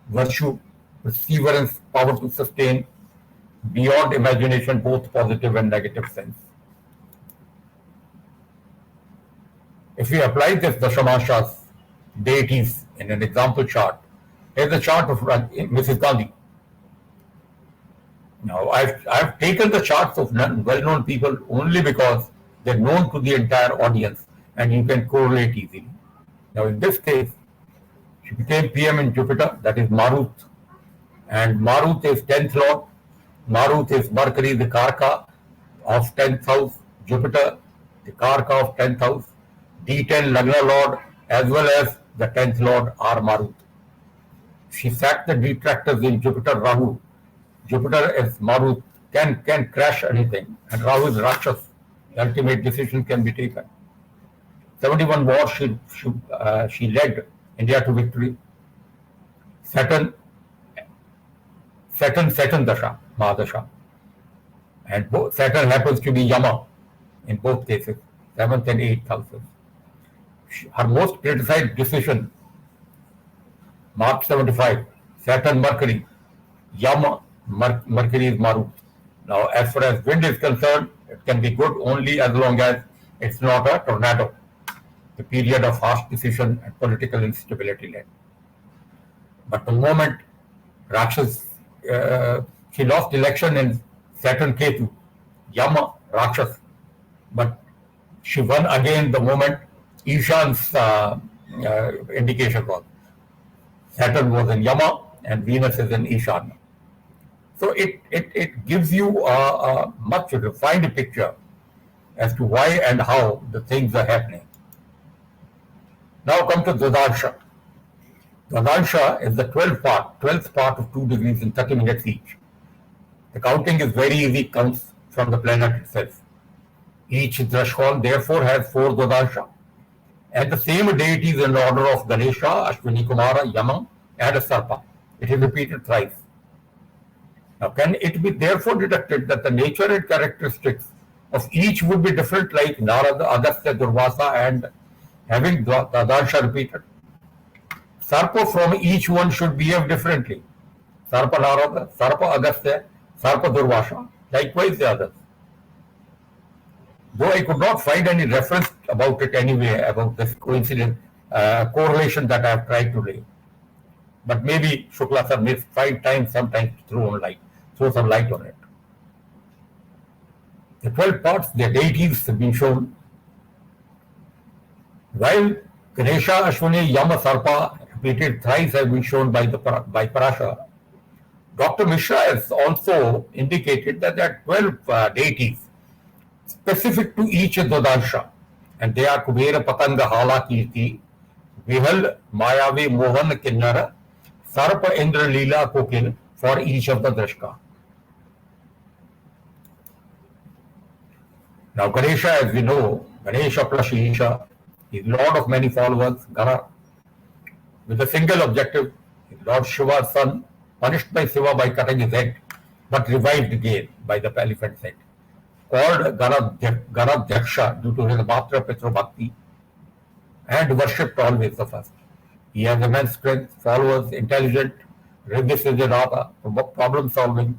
virtue, perseverance, power to sustain, beyond imagination, both positive and negative sense. If we apply this Dashamasha's deities in an example chart, here's a chart of Mrs. Gandhi. Now, I've taken the charts of well-known people only because they're known to the entire audience and you can correlate easily. Now, in this case, she became PM in Jupiter, that is Marut. And Marut is 10th Lord. Marut is Mercury, the Karka of 10th house. Jupiter, the Karka of 10th house. D10 Lagna Lord as well as the 10th Lord are Marut. She sacked the detractors in Jupiter Rahu. Jupiter is Marut, can crash anything, and Rahu is Rakshas. The ultimate decision can be taken. 71 wars she led India to victory. Saturn Dasha, Mahadasha. And Saturn happens to be Yama in both cases, 7th and 8th houses. Her most criticized decision, March 75, Saturn Mercury, Yama, Mercury is Marut. Now, as far as wind is concerned, it can be good only as long as it's not a tornado, the period of harsh decision and political instability led. But the moment Rakshas, she lost election in Saturn Ketu, Yama, Rakshas, but she won again the moment Ishan's indication was. Saturn was in Yama and Venus is in Ishan. So it gives you a much refined picture as to why and how the things are happening. Now come to Dvadansha. Dvadansha is the 12th part of 2 degrees in 30 minutes each. The counting is very easy, counts from the planet itself. Each threshold therefore has 4 Dvadansha. And the same deities in order of Ganesha, Ashwini Kumara, Yama, and Sarpa. It is repeated thrice. Now, can it be therefore deducted that the nature and characteristics of each would be different, like Narada, Agastya, Durvasa, and having Dvadansha repeated? Sarpa from each one should behave differently. Sarpa Narada, Sarpa Agastya, Sarpa Durvasa, likewise the others. Though I could not find any reference about it anyway, about this coincident correlation that I have tried to lay. But maybe Shukla sir may find time sometimes to throw some light on it. The 12 parts, their deities have been shown. While Ganesha, Ashwini, Yama, Sarpa repeated thrice have been shown by Parashara, Dr. Mishra has also indicated that there are 12 deities specific to each Dvadansha, and they are Kubera, Patanga, Hala, Kirti, Vihal, Mayavi, Mohan, Kinnara, Sarpa, Indra, Leela, Kokil for each of the Drashka. Now Ganesha, as we know, Ganesha plus Isha is Lord of many followers, Gana, with a single objective, Lord Shiva's son, punished by Shiva by cutting his head, but revived again by the elephant's head. Called Garadhyaksha due to his Matra Pitra Bhakti and worshipped always the first. He has immense strength, followers, intelligent, religious problem solving,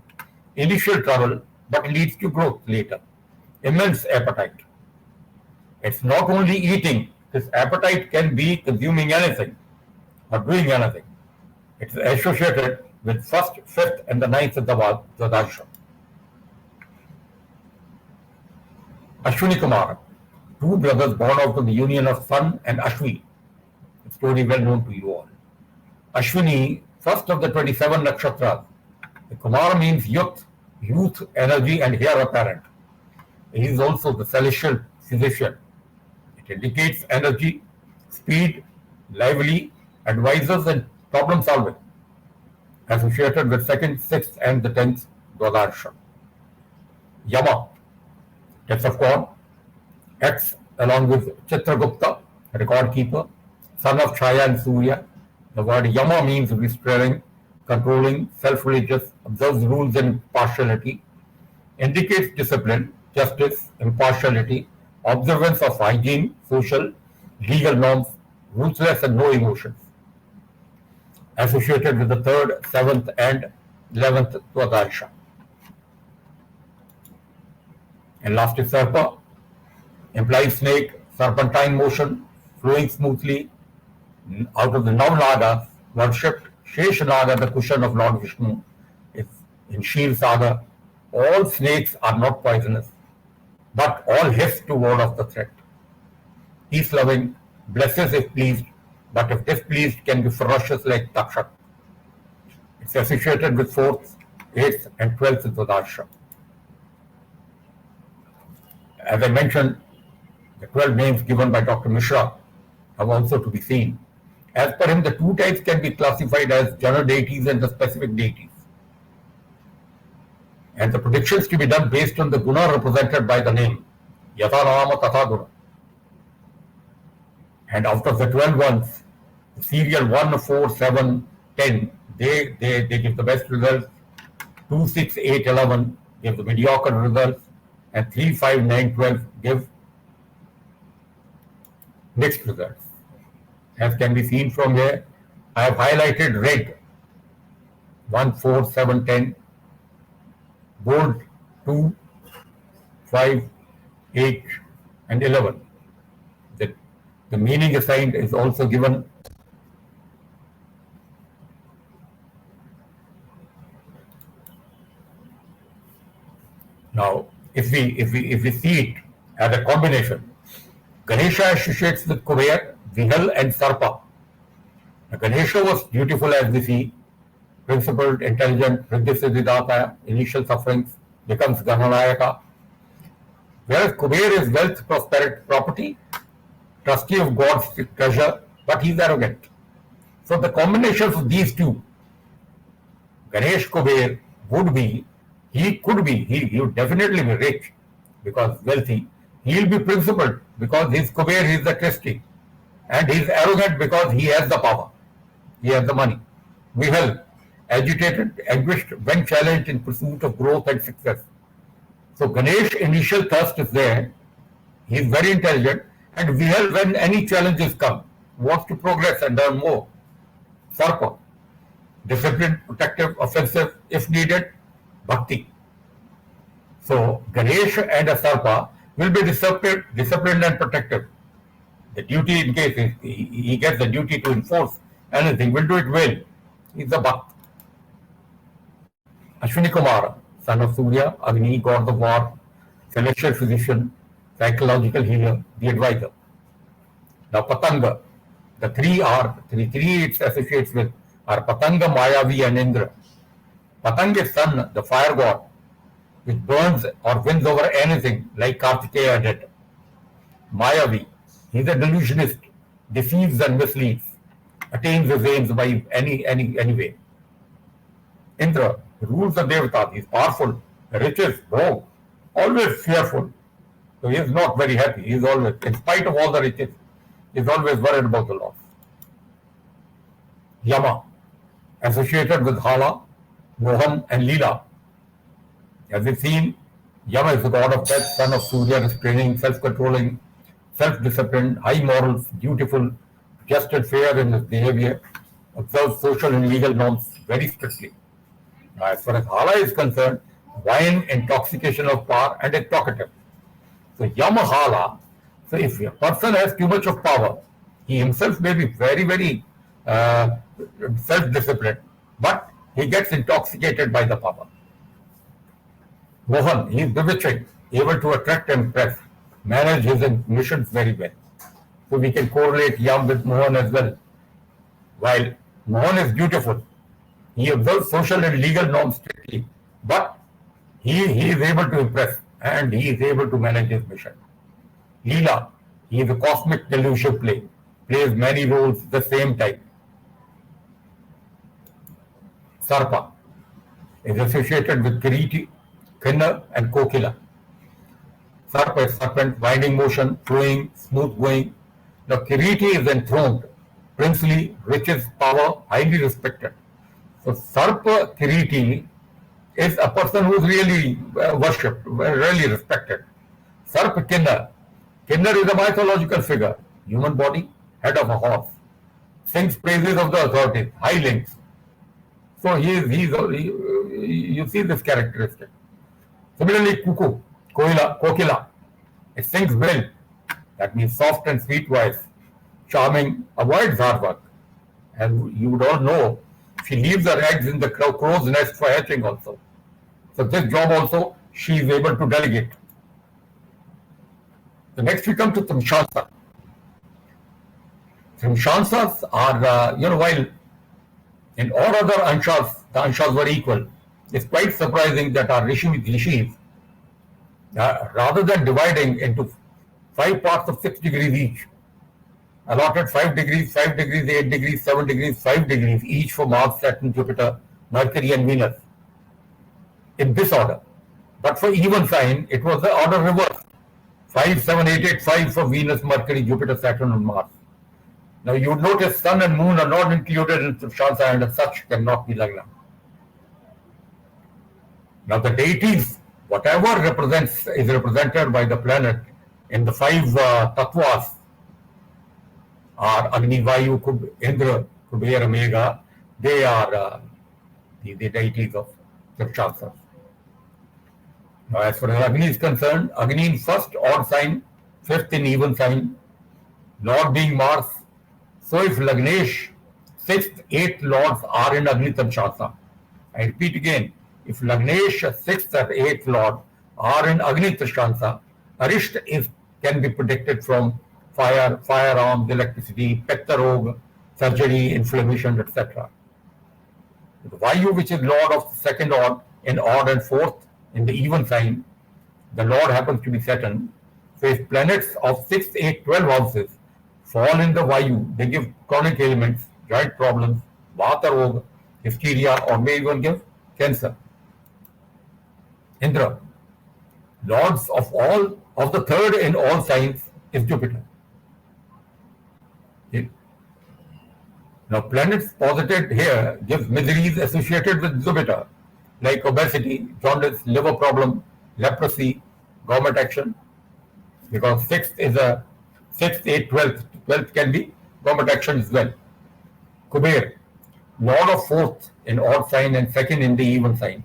initial trouble, but leads to growth later. Immense appetite. It's not only eating, this appetite can be consuming anything or doing anything. It's associated with 1st, 5th, and the 9th of the Dvadansha. Ashwini Kumara, 2 brothers born out of the union of Sun and Ashwi. The story well known to you all. Ashwini, first of the 27 nakshatras. The Kumara means youth, energy, and heir apparent. He is also the celestial physician. It indicates energy, speed, lively, advisors, and problem solving, associated with 2nd, 6th, and the 10th Dvadansha. Yama, death of corn, X along with Chitragupta, record keeper, son of Chaya and Surya. The word Yama means restraining, controlling, self-religious, observes rules and impartiality, indicates discipline, justice, impartiality, observance of hygiene, social, legal norms, ruthless and no emotions. Associated with the 3rd, 7th and 11th Tvadarsha. And last is Sarpa, implies snake, serpentine motion, flowing smoothly out of the Navnagas, worshipped Sheshanaga, the cushion of Lord Vishnu, is in Shil Saga. All snakes are not poisonous, but all hiss to ward off the threat. Peace-loving, blesses if pleased, but if displeased can be ferocious like Takshak. It's associated with 4th, 8th and 12th Tvadarsha. As I mentioned, the 12 names given by Dr. Mishra have also to be seen. As per him, the 2 types can be classified as general deities and the specific deities. And the predictions to be done based on the guna represented by the name, Yatha Nama Tatha Guna. And out of the 12 ones, the serial 1, 4, 7, 10, they give the best results. 2, 6, 8, 11 give the mediocre results. And 3, 5, 9, 12 give mixed results. As can be seen from here, I have highlighted red 1, 4, 7, 10, bold 2, 5, 8 and 11. The meaning assigned is also given. Now, if we see it as a combination, Ganesha associates with Kuber, Vihal and Sarpa. Now, Ganesha was beautiful as we see, principled, intelligent, Riddhisiddhidata, initial sufferings, becomes Gananayaka. Whereas Kuber is wealth, prosperity, property, trustee of God's treasure, but he is arrogant. So the combination of these two, Ganesh Kuber would be, he would definitely be rich because wealthy. He will be principled because his Kuber is the trustee. And he is arrogant because he has the power. He has the money. Vihal, agitated, anguished when challenged in pursuit of growth and success. So Ganesh initial thirst is there. He is very intelligent. And Vihal, when any challenges come, wants to progress and learn more. Sarpa, disciplined, protective, offensive, if needed, bhakti. So Ganesh and a Sarpa will be disciplined and protective. The duty, in case he gets the duty to enforce anything, will do it well. He is a bhakt. Ashwini Kumara, son of Surya, Agni, god of war, celestial physician, psychological healer, the advisor. Now Patanga, the three it associates with are Patanga, Mayavi and Indra. Patanga is sun, the fire god, which burns or wins over anything like Kartikeya did. Mayavi, he is a delusionist, deceives and misleads, attains his aims by any way. Indra rules the Devatas, he is powerful, riches, rogue, always fearful. So he is not very happy. He is always, in spite of all the riches, he is always worried about the loss. Yama, associated with Hala, Mohan and Leela. As we've seen, Yama is the god of death, son of Surya, restraining, self-controlling, self-disciplined, high morals, dutiful, just and fair in his behavior, observes social and legal norms very strictly. Now, as far as Hala is concerned, wine, intoxication of power and is talkative. So Yama Hala, so if a person has too much of power, he himself may be very, very self-disciplined, but he gets intoxicated by the power. Mohan, he is bewitching, able to attract and impress, manage his missions very well. So we can correlate Yam with Mohan as well. While Mohan is beautiful, he observes social and legal norms strictly, but he is able to impress and he is able to manage his mission. Leela, he is a cosmic delusion play, plays many roles at the same time. Sarpa is associated with Kiriti, Kinnar and Kokila. Sarpa is serpent, winding motion, flowing, smooth going. Now Kiriti is enthroned, princely, riches, power, highly respected. So Sarpa Kiriti is a person who is really worshipped, really respected. Sarpa Kinnar. Kinnar is a mythological figure, human body, head of a horse. Sings praises of the authorities, high links. So you see this characteristic. Similarly, Kuku, Kokila, it sings well. That means soft and sweet voice, charming, avoids hard work. And you would all know, she leaves her eggs in the crow's nest for hatching also. So this job also, she is able to delegate. The next we come to Trimshansa. Trimshansas are, while in all other anshas, the anshas were equal. It's quite surprising that our rishis, rather than dividing into 5 parts of 6 degrees each, allotted 5 degrees, 8 degrees, 7 degrees, 5 degrees each for Mars, Saturn, Jupiter, Mercury and Venus. In this order. But for even sign, it was the order reversed. 5, 7, 8, 8, 5 for Venus, Mercury, Jupiter, Saturn and Mars. Now you would notice Sun and Moon are not included in Trimshansa and as such cannot be Lagna. Now the deities, whatever is represented by the planet in the 5 tattvas are Agni, Vayu, Indra, Kuber, Megha. They are the deities of Trimshansa. Now as far as Agni is concerned, Agni in first odd sign, fifth in even sign, Lord being Mars. So if Lagnesh, 6th, 8th lords are in Agni Trimshansa, I repeat again, if Lagnesh, 6th or 8th lord are in Agni Trimshansa, Arisht can be predicted from fire, firearms, electricity, Pitta Rog, surgery, inflammation, etc. The Vayu, which is lord of the second odd in odd and fourth in the even sign, the lord happens to be Saturn. So if planets of 6, 8, 12 houses fall in the Vayu, they give chronic ailments, joint problems, Vata Rog, hysteria, or may even give cancer. Indra, lords of the third in all signs is Jupiter. Okay. Now planets posited here give miseries associated with Jupiter, like obesity, jaundice, liver problem, leprosy, government action, because 6th is a 6th, 8th, 12th. 12th can be government action as well. Kuber, lord of 4th in odd sign and 2nd in the even sign.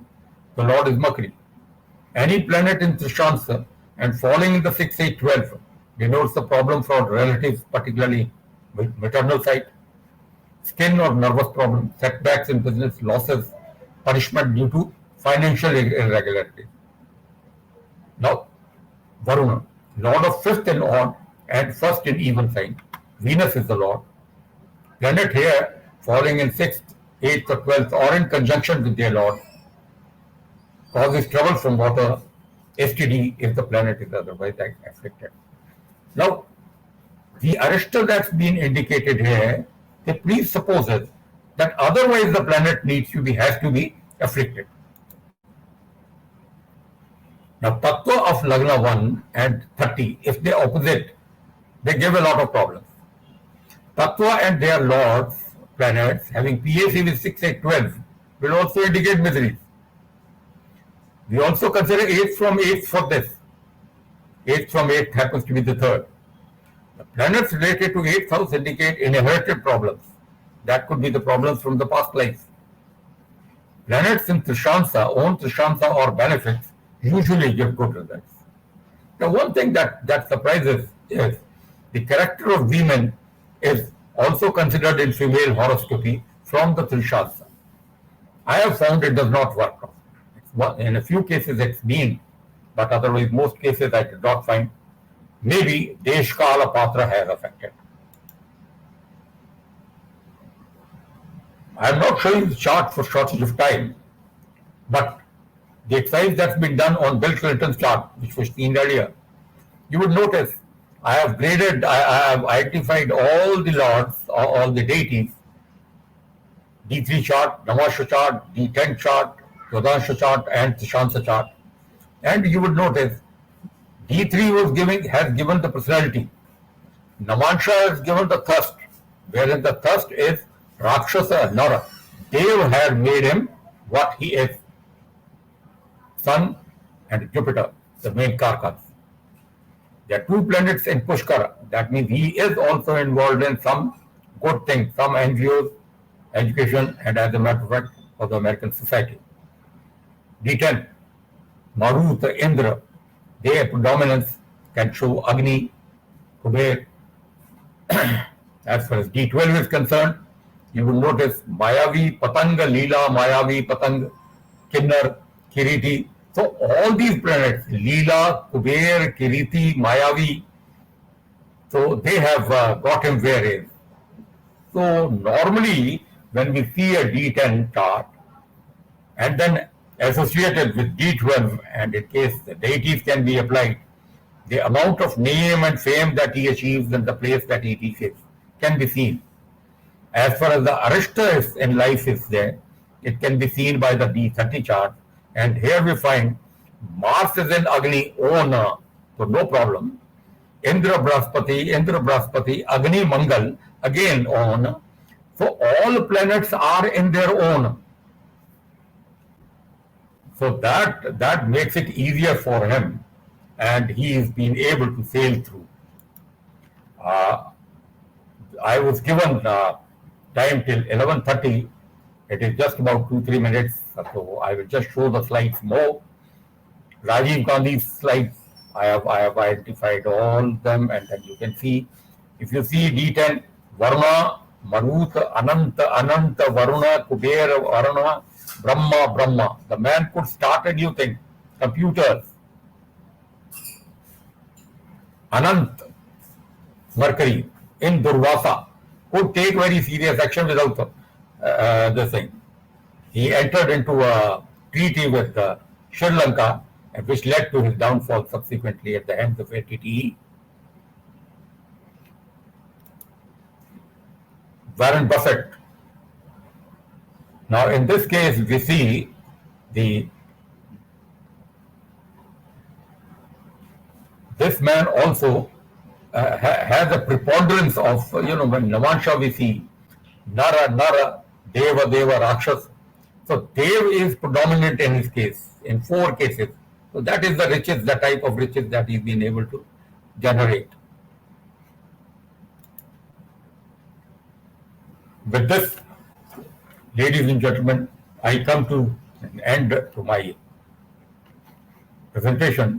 The lord is Mercury. Any planet in Trimshansa and falling in the 6, 8, 12 denotes the problem for relatives, particularly maternal side, skin or nervous problems, setbacks in business, losses, punishment due to financial irregularities. Now, Varuna, lord of 5th in odd and 1st in even sign. Venus is the lord. Planet here falling in 6th, 8th or 12th or in conjunction with their lord causes trouble from water, STD if the planet is otherwise afflicted. Now, the Arista that's been indicated here, it presupposes that otherwise the planet has to be afflicted. Now, Tattva of Lagna 1 and 30, if they opposite, they give a lot of problems. Tattva and their lords, planets, having PAC with 6, 8, 12, will also indicate miseries. We also consider 8th from 8th for this. 8th from 8th happens to be the third. The planets related to 8th house indicate inherited problems. That could be the problems from the past life. Planets in Trishamsa, own Trishamsa or benefits, usually give good results. Now, one thing that surprises is the character of women is also considered in female horoscopy from the Trishamsa. I have found it does not work. In a few cases it's been, but otherwise most cases I did not find. Maybe Deshkala Patra has affected. I am not showing the chart for shortage of time, but the exercise that's been done on Bill Clinton's chart, which was seen earlier, you would notice I have identified all the lords, all the deities, D3 chart, Namasha chart, D10 chart, Yodansha chart and Trishamsa chart. And you would notice D3 has given the personality. Namansha has given the thirst, wherein the thirst is Rakshasa, Nara. Dev had made him what he is. Sun and Jupiter, the main Karkas. There are 2 planets in Pushkara. That means he is also involved in some good things, some NGOs, education, and as a matter of fact, for the American society. D10, Marut, Indra, their predominance can show Agni, Kuber. As far as D12 is concerned, you will notice Mayavi, Patanga, Leela, Mayavi, Patang, Kinnar, Kiriti. So all these planets, Leela, Kuber, Kiriti, Mayavi, so they have got him where he is. So normally when we see a D10 chart and then associated with D12, and in case the deities can be applied, the amount of name and fame that he achieves and the place that he reaches can be seen. As far as the Arishta in life is there, it can be seen by the D30 chart. And here we find Mars is in Agni, own, so no problem. Indra Brahaspati, Agni Mangal, again own. So all planets are in their own. So that makes it easier for him, and he is being able to sail through. I was given time till 11:30. It is just about 2-3 minutes, so I will just show the slides more. Rajiv Gandhi's slides, I have identified all them, and then you can see. If you see D10, Varma, Marut, Ananta, Varuna, Kuber, Varuna, Brahma. The man could start a new thing, computers. Anant, Mercury, in Durvasa, could take very serious action without this thing. He entered into a treaty with Sri Lanka, which led to his downfall subsequently at the hands of LTTE. Warren Buffett. Now, in this case, we see this man also has a preponderance of, when Namansha we see Nara, Deva, Rakshas. So Dev is predominant in his case, in 4 cases. So that is the riches, the type of riches that he's been able to generate. With this, ladies and gentlemen, I come to an end to my presentation.